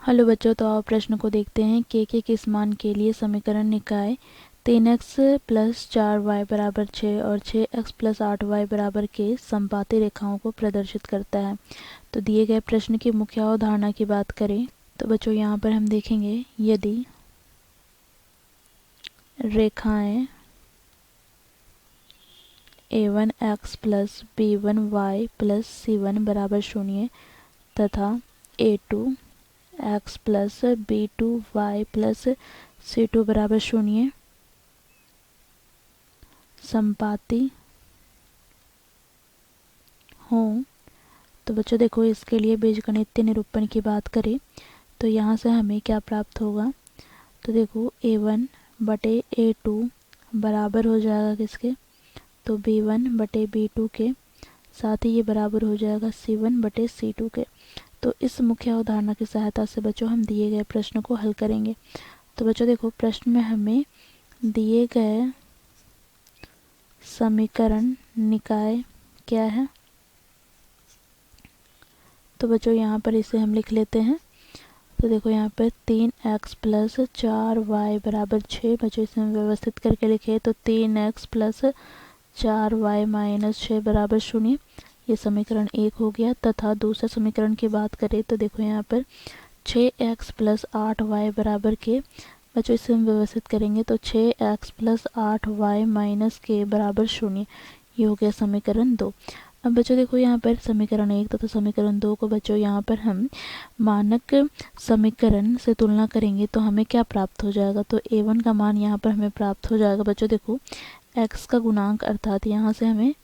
Hello बच्चों, तो आओ प्रश्न को देखते हैं। के किस मान के लिए समीकरण निकाय 3x प्लस 4y बराबर 6 और 6x प्लस 8y बराबर के समपाती रेखाओं को प्रदर्शित करता है। तो दिए गए प्रश्न की मुख्य अवधारणा की बात करें तो बच्चों यहाँ पर हम देखेंगे, यदि रेखाएं a1x plus b1y plus c1 बराबर 0 तथा a2x plus b2y plus c2 बराबर 0 समपाती हो, तो बच्चों देखो इसके लिए बीजगणितीय निरूपण की बात करें तो यहाँ से हमें क्या प्राप्त होगा। तो देखो a1 बटे a2 बराबर हो जाएगा किसके, तो b1 बटे b2 के, साथ ही ये बराबर हो जाएगा c1 बटे c2 के। तो इस मुख्य अवधारणा की सहायता से बच्चों हम दिए गए प्रश्न को हल करेंगे। तो बच्चों देखो प्रश्न में हमें दिए गए समीकरण निकाय क्या है, तो बच्चों यहाँ पर इसे हम लिख लेते हैं। तो देखो यहाँ पर 3x प्लस 4y बराबर 6, बच्चों इसे हम व्यवस्थित करके लिखे तो 3x प्लस 4y माइनस 6 बराबर 0, ये समीकरण 1 हो गया। तथा दूसरे समीकरण की बात करें तो देखो यहाँ पर 6x प्लस 8y बराबर के, बच्चों इसे हम व्यवस्थित करेंगे तो 6x प्लस 8y माइनस के बराबर 0, ये हो गया समीकरण 2। अब बच्चों देखो यहाँ पर समीकरण 1 तथा समीकरण 2 को बच्चों यहाँ पर हम मानक समीकरण से तुलना करेंगे तो हमें क्या प्राप्त हो जाएगा। तो a1 का मान यहाँ पर हमें प्राप्त हो जाएगा बच्चों देखो x का गुणांक, अर्थात यहाँ से हमें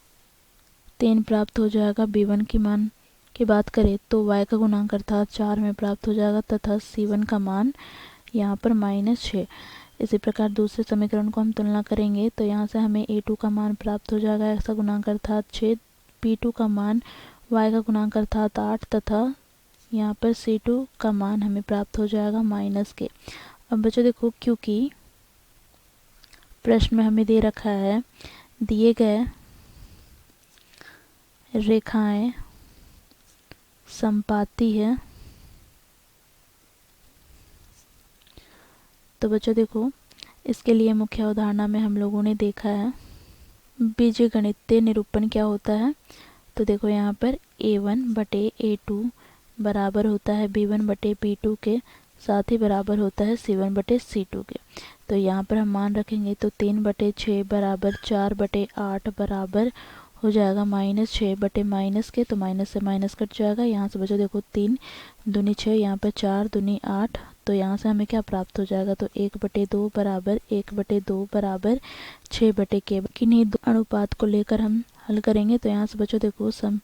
3 प्राप्त हो जाएगा। b1 की मान की बात करें तो y का गुणांक अर्थात 4 में प्राप्त हो जाएगा तथा c1 का मान यहाँ पर -6। इसी प्रकार दूसरे समीकरण को हम तुलना करेंगे तो यहाँ से हमें a2 का मान प्राप्त हो जाएगा, x का गुणांक अर्थात 6, p2 का मान y का गुणांक अर्थात 8 तथा यहाँ पर c2 का मान हमें प्राप्त हो जाएगा -के। अब बच्चों देखो क्योंकि प्रश्न में हमें दे रखा है दिए गए रेखाएं समपाती है, तो बच्चों देखो इसके लिए मुख्य अवधारणा में हम लोगों ने देखा है बीजगणितीय निरूपण क्या होता है। तो देखो यहाँ पर a1 बटे a2 बराबर होता है b1 बटे b2 के, साथ ही बराबर होता है c1 बटे c2 के। तो यहाँ पर हम मान रखेंगे तो 3 बटे 6 बराबर 4 बटे 8 बराबर हो जाएगा -6 बटे माइनस के, तो माइनस से माइनस कट जाएगा। यहाँ से बच्चों देखो 3 दूनी 6, यहाँ पर 4 दूनी 8, तो यहाँ से हमें क्या प्राप्त हो जाएगा, तो 1 बटे 2 बराबर 1 बटे 2 बराबर 6 बटे के। किन्हीं दो अनुपात को लेकर हम हल करेंगे तो यहाँ से बच्चों देखो सम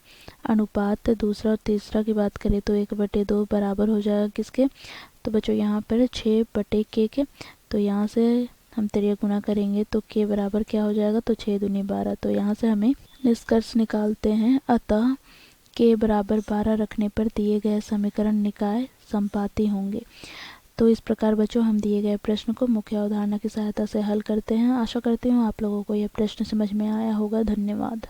अनुपात दूसरा और तीसरा की बात करें तो 1 बटे 2 बराबर हो जाएगा किसके, तो बच्चों यहाँ पर 6 बटे के, तो यहाँ से हम त्रिया गुणा करेंगे तो के बराबर क्या हो जाएगा, तो 6 दूनी 12। तो यहाँ से हमें निष्कर्ष निकालते हैं, अतः के बराबर 12 रखने पर दिए गए समीकरण निकाय समपाती होंगे। तो इस प्रकार बच्चों हम दिए गए प्रश्न को मुख्य अवधारणा की सहायता से हल करते हैं। आशा करती हूँ आप लोगों को यह प्रश्न समझ में आया होगा। धन्यवाद।